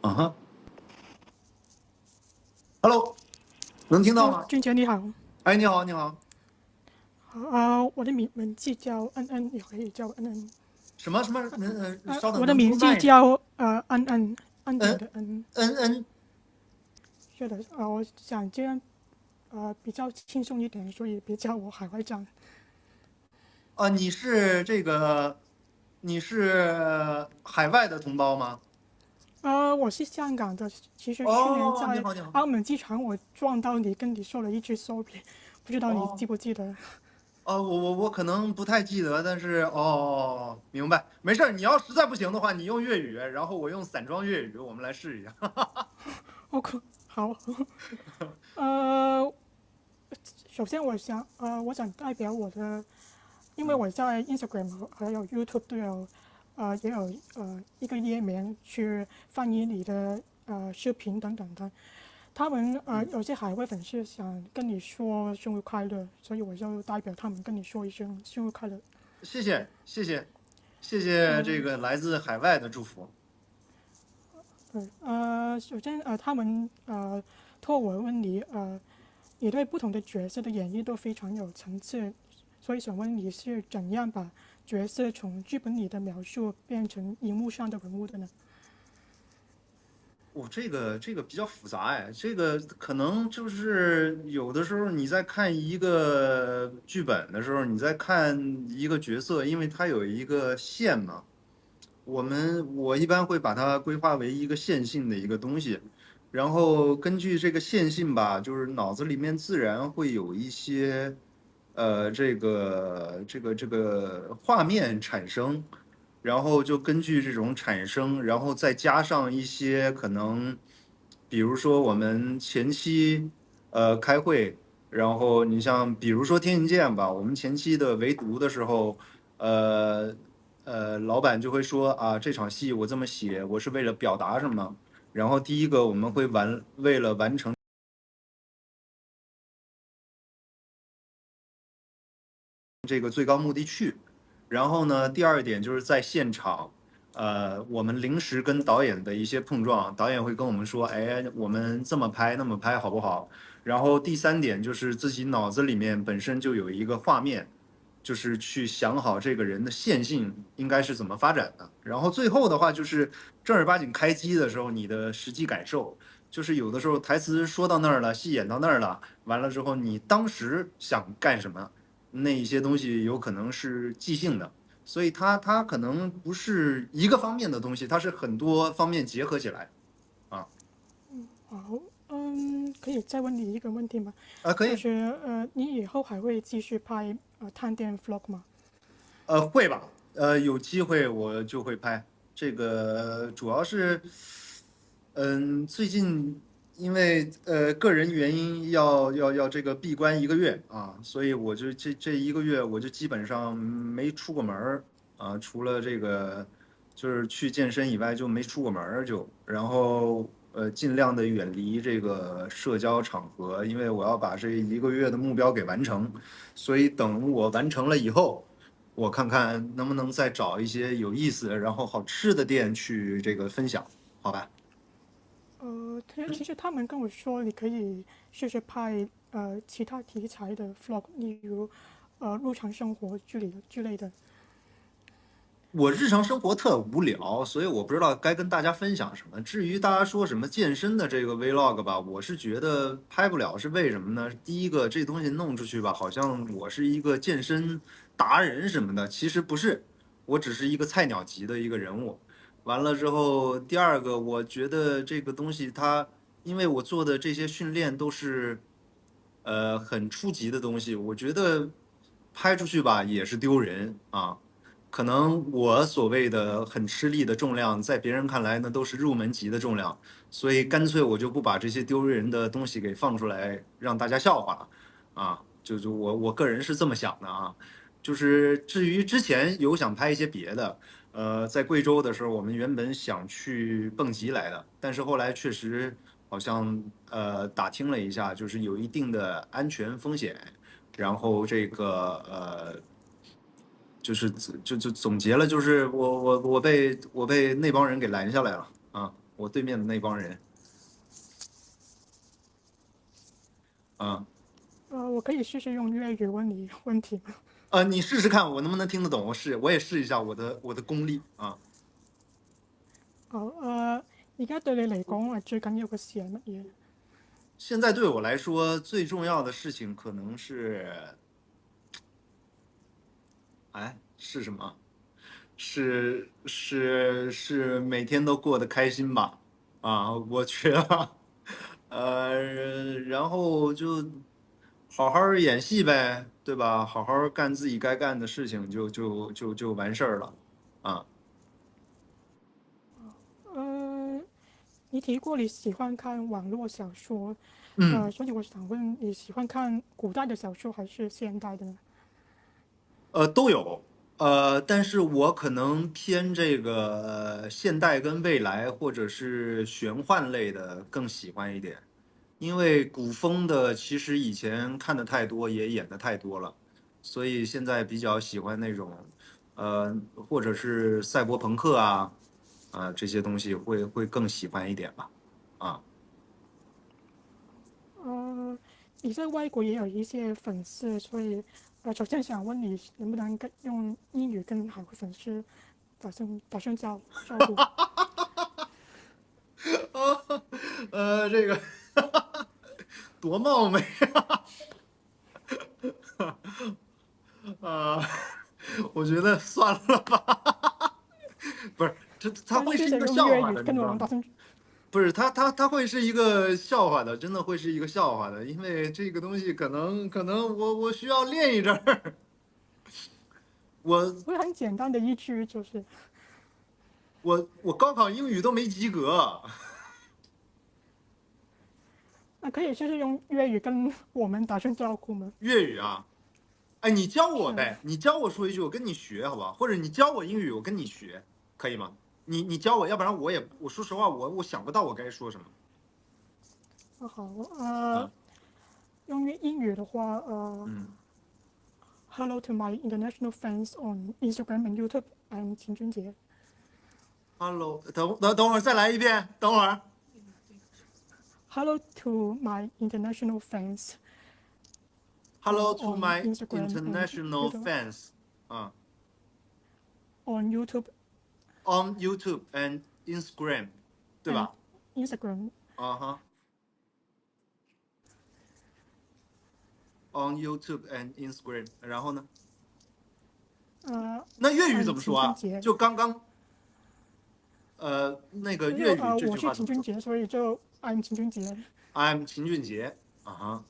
嗯哼，Hello，能听到吗？君杰你好。哎，你好，你好，我的名字叫恩恩，也可以叫恩恩。什么什么？稍等，能我的名说慢一点。字叫恩恩，恩典嗯的恩。嗯，是的，我想这样比较轻松一点，所以别叫我海外酱。啊，你是海外的同胞吗？我是香港的，其实去年哦，你在好，你好。澳门机场我撞到你，跟你说了一句 sorry，不知道你记哦不记得？哦，我可能不太记得，但是明白，没事儿。你要实在不行的话，你用粤语，然后我用散装粤语，我们来试一下。哦，好。呃，首先我想代表我的，因为嗯我在 Instagram 还有 YouTube 都有，也有一个页面去翻译你的视频等等的。他们嗯，有些海外粉丝想跟你说生日快乐，所以我就代表他们跟你说一声生日快乐。谢谢谢谢谢谢这呃，个来自海外的祝福。对，首先他们托我问你，你对不同的角色的演绎都非常有层次，所以想问你是怎样把角色从剧本里的描述变成荧幕上的人物的呢？这个比较复杂哎，这个可能就是有的时候你在看一个剧本的时候，你在看一个角色，因为它有一个线嘛，我一般会把它规划为一个线性的一个东西，然后根据这个线性吧，就是脑子里面自然会有一些这个画面产生，然后就根据这种产生，然后再加上一些可能，比如说我们前期开会，然后你像比如说天行健吧，我们前期的围读的时候，呃老板就会说啊，这场戏我这么写，我是为了表达什么？然后第一个我们会为了完成这个最高目的去。然后呢，第二点就是在现场，我们临时跟导演的一些碰撞，导演会跟我们说，哎，我们这么拍那么拍好不好？然后第三点就是自己脑子里面本身就有一个画面，就是去想好这个人的线性应该是怎么发展的。然后最后的话就是正儿八经开机的时候，你的实际感受，就是有的时候台词说到那儿了，戏演到那儿了，完了之后你当时想干什么？那一些东西有可能是即兴的，所以它可能不是一个方面的东西，它是很多方面结合起来啊。好，可以再问你一个问题吗？可以，就是你以后还会继续拍探店 vlog 吗？会吧，有机会我就会拍。这个主要是，最近因为个人原因要这个闭关1个月啊，所以我就这1个月我就基本上没出过门儿啊，除了这个就是去健身以外就没出过门儿就，然后尽量的远离这个社交场合，因为我要把这1个月的目标给完成，所以等我完成了以后。我看看能不能再找一些有意思然后好吃的店去这个分享，好吧？其实他们跟我说，你可以试试拍其他题材的 vlog，例如日常生活之类的。我日常生活特无聊，所以我不知道该跟大家分享什么。至于大家说什么健身的这个 vlog 吧，我是觉得拍不了，是为什么呢？第一个，这东西弄出去吧，好像我是一个健身达人什么的，其实不是，我只是一个菜鸟级的一个人物。完了之后，第二个，我觉得这个东西它，因为我做的这些训练都是很初级的东西，我觉得拍出去吧也是丢人啊。可能我所谓的很吃力的重量，在别人看来那都是入门级的重量，所以干脆我就不把这些丢人的东西给放出来，让大家笑话了，啊，就我个人是这么想的啊，就是至于之前有想拍一些别的，在贵州的时候，我们原本想去蹦极来的，但是后来确实好像打听了一下，就是有一定的安全风险，然后这个就是总结了，就是我被那帮人给拦下来了啊。我对面的那帮人。啊，我可以试试用粤语问你问题吗？你试试看，我能不能听得懂？我也试一下我的功力啊。好，而家對你嚟講，最緊要嘅事係乜嘢？现在对我来说最重要的事情可能是，哎，是什么？是每天都过得开心吧？啊，我觉得，然后就好好演戏呗，对吧？好好干自己该干的事情就完事儿了，啊。呃，你提过你喜欢看網絡小說，嗯。所以我想問你喜歡看古代的小說還是現代的呢？都有，但是我可能偏这个现代跟未来或者是玄幻类的更喜欢一点，因为古风的其实以前看的太多，也演的太多了，所以现在比较喜欢那种，或者是赛博朋克啊，这些东西会更喜欢一点吧，啊。你在外國也有一些粉絲，所以首先想問你能不能用英語跟海外粉絲打聲招呼？这个多冒昧啊！我觉得算了吧。不是，它会是一个但是用笑话的，你粤語跟知道吗？我們打聲不是，它会是一个笑话的，真的会是一个笑话的，因为这个东西可能我需要练一阵儿。我會很簡單的一句就是我高考英语都没及格。那可以试试用粤語跟我們打聲招呼嗎？粤语啊，哎，你教我是呗，你教我说一句，我跟你学，好吧？或者你教我英语，我跟你学，可以吗？你教我，要不然我说实话，我想不到我该说什么。好，嗯用英語的話，嗯 Hello to my international fans on Instagram and YouTube. I'm 秦俊杰。，Hello，等会儿再来一遍，等会儿。Hello to my international fans Hello to on my Instagram and international YouTube. fans 啊 On YouTube on YouTube and Instagram，对 and 吧？Instagram. 啊哈，on YouTube and Instagram，然后呢？那粤语怎I'm 么说啊？秦俊杰。就刚刚那个粤语这我句话怎么说是秦俊杰，所以就 I'm 秦俊杰。？I'm 秦俊杰啊哈。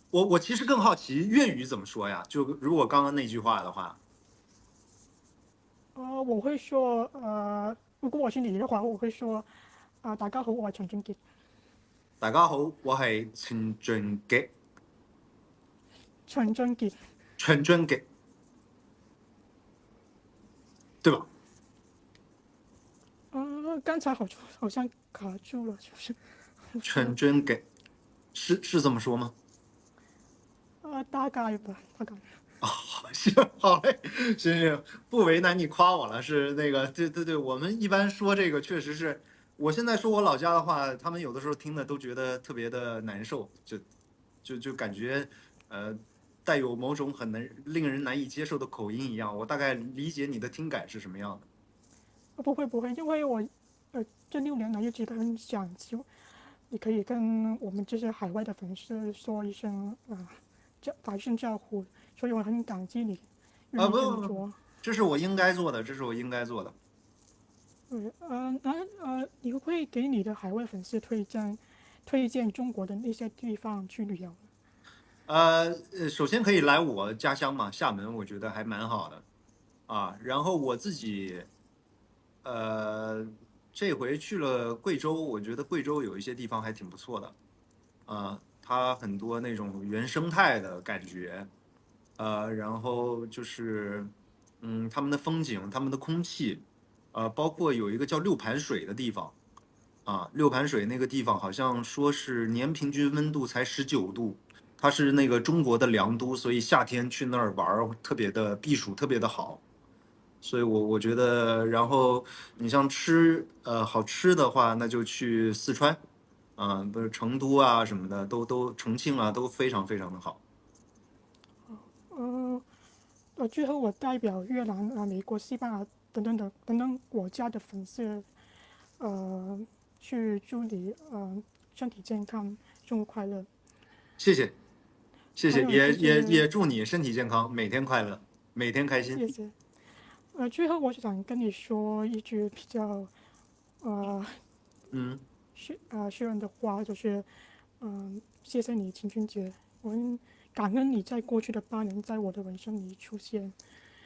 我其实更好奇粤语怎么说呀？就如果刚刚那句话的话，我會說如果我是你的話，我會說大家好，我係陳俊傑。大家好，我係陳俊傑，陳俊傑。陳俊傑，對吧？剛才好像卡住了，就是陳俊傑是这么说吗？大概吧，大概。行，好嘞，行，不为难你夸我了，是那个，对对对，我们一般说这个确实是，我现在说我老家的话，他们有的时候听的都觉得特别的难受，就感觉带有某种很令人难以接受的口音一样。我大概理解你的听感是什么样的。不会，因为我这6年来一直都很想你可以跟我们这些海外的粉丝说一声打一声招呼，所以我很感激你愿意不这么做。这是我应该做的，这是我应该做的。对，你会给你的海外粉丝推荐中国的那些地方去旅游？首先可以来我家乡嘛，厦门，我觉得还蛮好的啊。然后我自己，这回去了贵州，我觉得贵州有一些地方还挺不错的，它很多那种原生态的感觉，然后就是，他们的风景，他们的空气，包括有一个叫六盘水的地方，六盘水那个地方好像说是年平均温度才19度，它是那个中国的良都，所以夏天去那儿玩特别的避暑特别的好。所以我觉得，然后你像好吃的话，那就去四川，不是成都啊什么的，都重庆啊都非常非常的好。呃，最后我代表越南、美国、西班牙等等国家的粉丝，呃，去祝你身体健康，生活快乐。谢谢谢谢，还有就是也祝你身体健康，每天快乐，每天开心。谢谢。最后我想跟你说一句比较呃嗯，虚荣的话，就是谢谢你青春节，我很感恩你在过去的8年在我的人生里出现。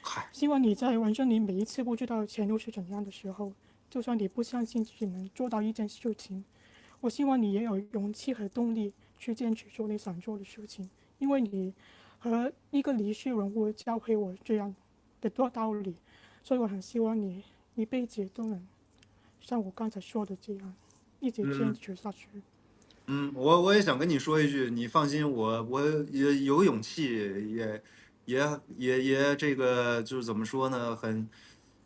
嗨，希望你在人生里每一次不知道前路是怎样的时候，就算你不相信自己能做到一件事情，我希望你也有勇气和动力去坚持做你想做的事情，因为你和一个离世人物教会我这样的多道理，所以我很希望你一辈子都能像我刚才说的这样，一直坚嗯。持下去。我也想跟你说一句，你放心，我也有勇气，也这个就是怎么说呢，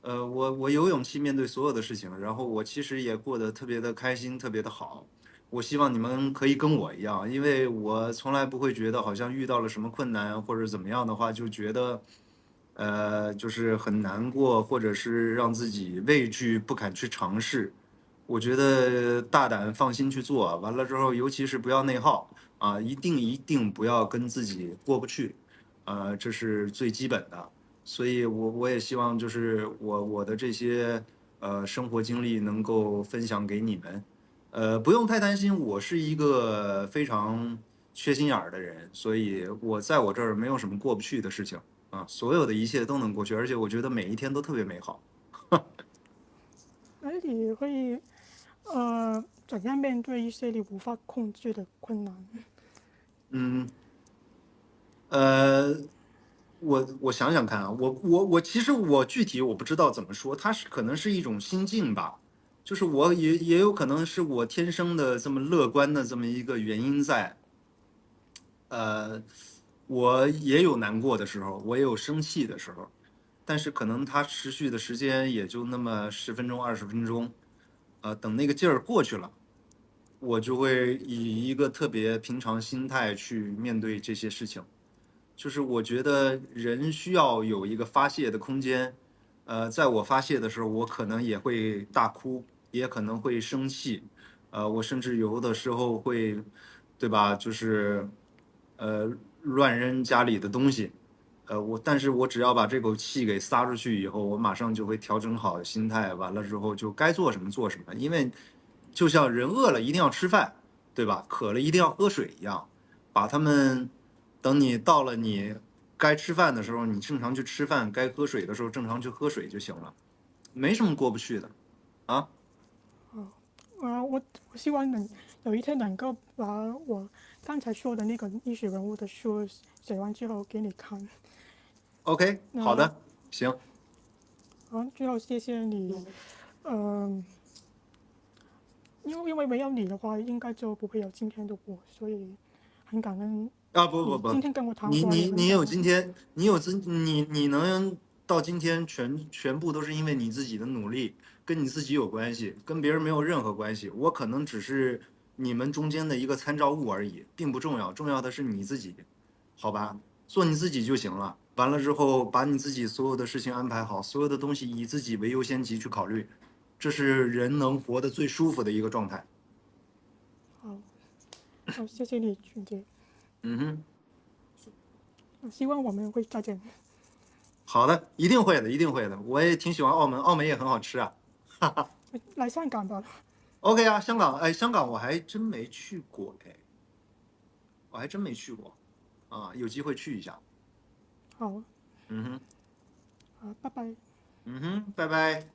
我有勇气面对所有的事情，然后我其实也过得特别的开心，特别的好。我希望你们可以跟我一样，因为我从来不会觉得好像遇到了什么困难或者怎么样的话，就觉得就是很难过，或者是让自己畏惧不敢去尝试。我觉得大胆放心去做，完了之后，尤其是不要内耗啊，一定不要跟自己过不去，这是最基本的。所以我也希望就是我的这些生活经历能够分享给你们，不用太担心，我是一个非常缺心眼儿的人，所以在我这儿没有什么过不去的事情啊，所有的一切都能过去，而且我觉得每一天都特别美好。而你会怎样面对一些你无法控制的困难？嗯，呃，我想想看啊，我其实我具体我不知道怎么说，它可能是一种心境吧，就是我也有可能是我天生的这么乐观的这么一个原因在，呃，我也有难过的时候，我也有生气的时候，但是可能它持续的时间也就那么10分钟、20分钟，等那个劲儿过去了，我就会以一个特别平常心态去面对这些事情。就是我觉得人需要有一个发泄的空间，在我发泄的时候，我可能也会大哭，也可能会生气，我甚至有的时候会，对吧？就是呃乱扔家里的东西，但是我只要把这口气给撒出去以后，我马上就会调整好心态，完了之后就该做什么做什么，因为就像人饿了一定要吃饭，对吧？渴了一定要喝水一样，把他们等你到了你该吃饭的时候，你正常去吃饭；该喝水的时候，正常去喝水就行了，没什么过不去的啊。我希望有一天能够把我刚才说的那个历史人物的书写完之后给你看。OK，好那的，行好，最后谢谢你，嗯、因为没有你的话，应该就不会有今天的我，所以很感恩啊，不不不，你今天跟我谈话，也你有很感恩。今天，你能到今天全部都是因为你自己的努力，跟你自己有关系，跟别人没有任何关系。我可能只是你们中间的一个参照物而已，并不重要，重要的是你自己，好吧？做你自己就行了。完了之后，把你自己所有的事情安排好，所有的东西以自己为优先级去考虑，这是人能活得最舒服的一个状态。好，好，谢谢你，俊杰，嗯哼。希望我们会再见。好的，一定会的，一定会的。我也挺喜欢澳门，澳门也很好吃啊。来香港吧。OK 啊，香港，哎，香港我还真没去过，哎，我还真没去过啊，有机会去一下。好，嗯哼，好，拜拜。嗯哼，拜拜。